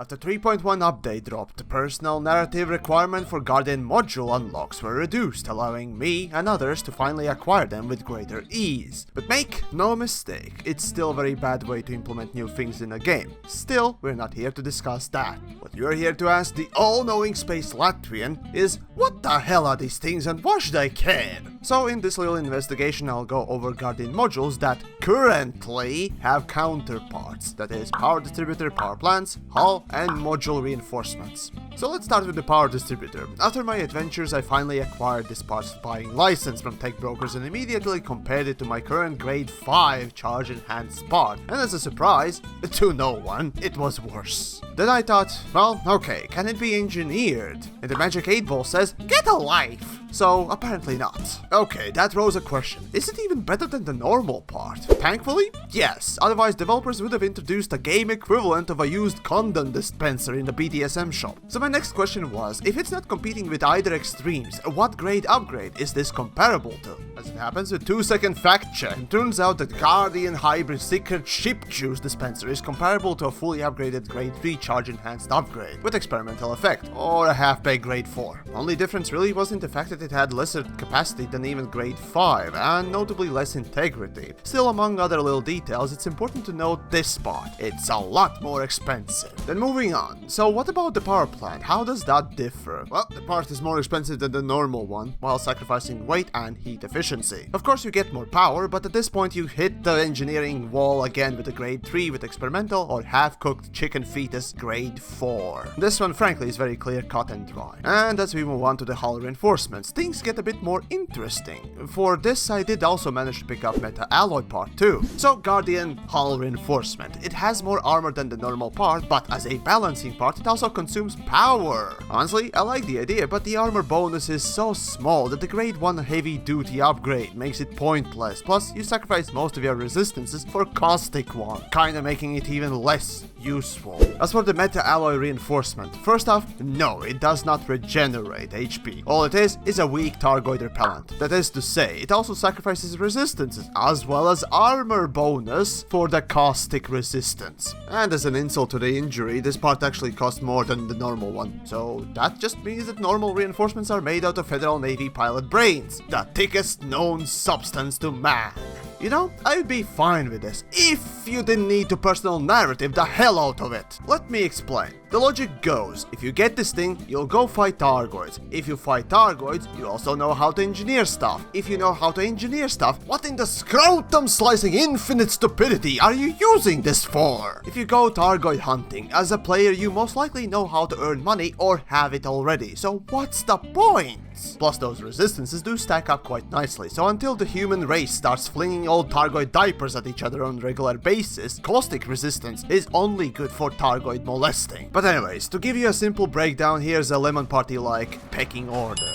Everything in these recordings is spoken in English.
After 3.1 update dropped, the personal narrative requirement for Guardian module unlocks were reduced, allowing me and others to finally acquire them with greater ease. But make no mistake, it's still a very bad way to implement new things in a game. Still, we're not here to discuss that. What you're here to ask the all-knowing Space Latvian is, what the hell are these things and why should I care? So in this little investigation I'll go over Guardian modules that currently have counterparts, that is power distributor, power plants, hull and module reinforcements. So let's start with the power distributor. After my adventures I finally acquired this parts buying license from tech brokers and immediately compared it to my current grade 5 charge enhanced part, and as a surprise, to no one, it was worse. Then I thought, well, okay, can it be engineered? And the magic 8 ball says, get a life! So, apparently not. Okay, that rose a question. Is it even better than the normal part? Thankfully, yes. Otherwise, developers would have introduced a game equivalent of a used condom dispenser in the BDSM shop. So my next question was, if it's not competing with either extremes, what grade upgrade is this comparable to? As it happens, with 2-second fact check, it turns out that Guardian Hybrid Secret Ship Juice Dispenser is comparable to a fully upgraded grade 3 charge enhanced upgrade, with experimental effect, or a half-baked grade 4. Only difference really was in the fact that it had lesser capacity than even grade 5, and notably less integrity. Still, among other little details, it's important to note this part. It's a lot more expensive. Then moving on, so what about the power plant? How does that differ? Well, the part is more expensive than the normal one, while sacrificing weight and heat efficiency. Of course you get more power, but at this point you hit the engineering wall again with a grade 3 with experimental or half-cooked chicken fetus grade 4. This one frankly is very clear cut and dry. And as we move on to the hull reinforcements, things get a bit more interesting. For this I did also manage to pick up Meta Alloy part 2. So Guardian hull reinforcement. It has more armor than the normal part, but as a balancing part it also consumes power. Honestly, I like the idea, but the armor bonus is so small that the grade 1 heavy duty upgrade makes it pointless. Plus, you sacrifice most of your resistances for caustic one, kinda making it even less useful. As for the Meta Alloy reinforcement, first off, no, it does not regenerate HP. All it is a weak Targoid repellent. That is to say, it also sacrifices resistances, as well as armor bonus for the caustic resistance. And as an insult to the injury, this part actually costs more than the normal one. So that just means that normal reinforcements are made out of Federal Navy pilot brains, the thickest known substance to man. You know, I'd be fine with this, if you didn't need to personal narrative the hell out of it. Let me explain. The logic goes, if you get this thing, you'll go fight Targoids. If you fight Targoids, you also know how to engineer stuff. If you know how to engineer stuff, what in the scrotum slicing infinite stupidity are you using this for? If you go Targoid hunting, as a player you most likely know how to earn money or have it already, so what's the point? Plus those resistances do stack up quite nicely, so until the human race starts flinging old Targoid diapers at each other on a regular basis, caustic resistance is only good for Targoid molesting. But anyways, to give you a simple breakdown, here's a lemon party-like pecking order.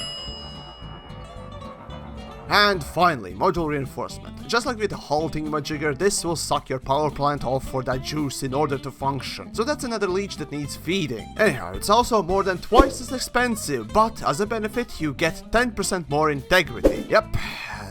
And finally, module reinforcement. Just like with the hull thingamajigger, this will suck your power plant off for that juice in order to function. So that's another leech that needs feeding. Anyhow, it's also more than twice as expensive, but as a benefit, you get 10% more integrity. Yep,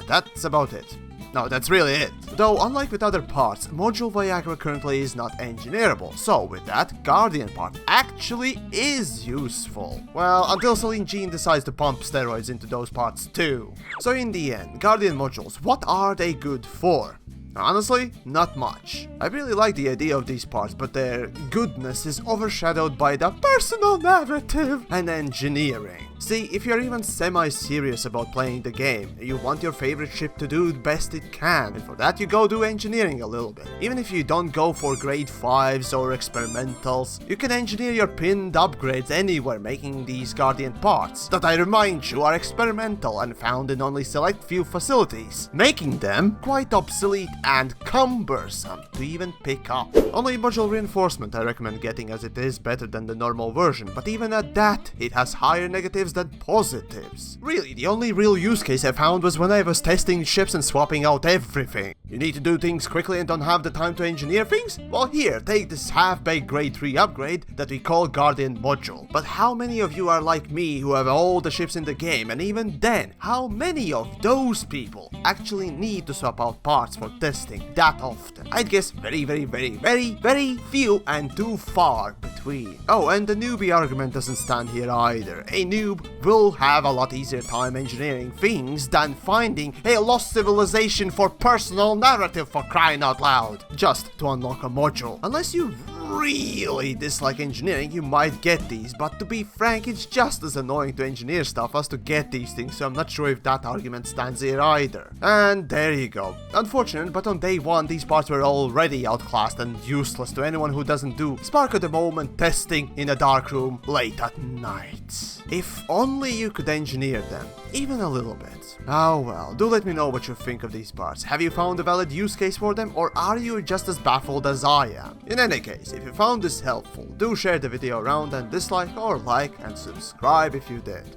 that's about it. No, that's really it. Though, unlike with other parts, Module Viagra currently is not engineerable, so with that, Guardian part actually is useful. Well, until Celine Jean decides to pump steroids into those parts too. So in the end, Guardian modules, what are they good for? Honestly, not much. I really like the idea of these parts, but their goodness is overshadowed by the personal narrative and engineering. See, if you're even semi-serious about playing the game, you want your favorite ship to do the best it can, and for that you go do engineering a little bit. Even if you don't go for grade 5s or experimentals, you can engineer your pinned upgrades anywhere making these Guardian parts, that I remind you are experimental and found in only select few facilities, making them quite obsolete and cumbersome to even pick up. Only module reinforcement I recommend getting, as it is better than the normal version, but even at that, it has higher negatives than positives. Really, the only real use case I found was when I was testing ships and swapping out everything. You need to do things quickly and don't have the time to engineer things? Well, here, take this half-baked grade 3 upgrade that we call Guardian Module. But how many of you are like me who have all the ships in the game, and even then, how many of those people actually need to swap out parts for testing that often? I'd guess very, very, very, very, very few and too far between. between. Oh, and the newbie argument doesn't stand here either. A noob will have a lot easier time engineering things than finding a lost civilization for personal narrative, for crying out loud, just to unlock a module. Unless you really dislike engineering, you might get these, but to be frank, it's just as annoying to engineer stuff as to get these things, so I'm not sure if that argument stands here either. And there you go. Unfortunate, but on day one, these parts were already outclassed and useless to anyone who doesn't do spark of the moment testing in a dark room late at night. If only you could engineer them, even a little bit. Oh well, do let me know what you think of these parts. Have you found a valid use case for them, or are you just as baffled as I am? In any case, if you found this helpful, do share the video around and dislike or like and subscribe if you did.